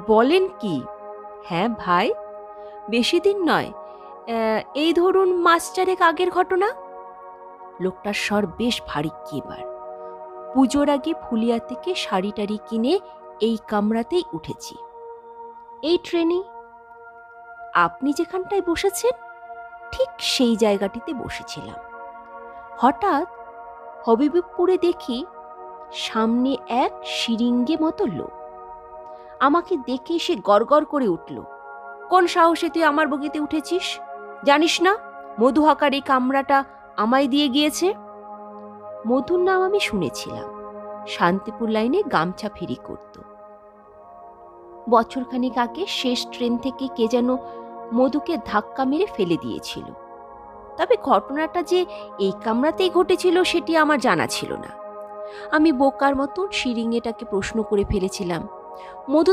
বলেন কি? হ্যাঁ ভাই, বেশি দিন নয়, এই ধরুন মাস চারেক আগের ঘটনা। লোকটার স্বর বেশ ভারী এবার। পুজোর আগে ফুলিয়া থেকে শাড়ি টাড়ি কিনে এই কামরাতেই উঠেছি, এই ট্রেনে। আপনি যেখানটায় বসেছেন ঠিক সেই জায়গাটিতে বসেছিলাম। হঠাৎ হবিবপুরে দেখি সামনে এক শিরিঙ্গে মতো লোক। আমাকে দেখে সে গড়গড় করে উঠল, কোন সাহসে তুই আমার বগিতে উঠেছিস? জানিস না মধু হাকার এই কামরাটা আমায় দিয়ে গিয়েছে? মধুর নাম আমি শুনেছিলাম, শান্তিপুর লাইনে গামছা ফেরি করত। বছরখানেক আগে শেষ ট্রেন থেকে কে যেন মধুকে ধাক্কা মেরে ফেলে দিয়েছিল। তবে ঘটনাটা যে এই কামরাতেই ঘটেছিল সেটি আমার জানা ছিল না। আমি বোকার মতন শিরিঙ্গেটাকে প্রশ্ন করে ফেলেছিলাম, মধু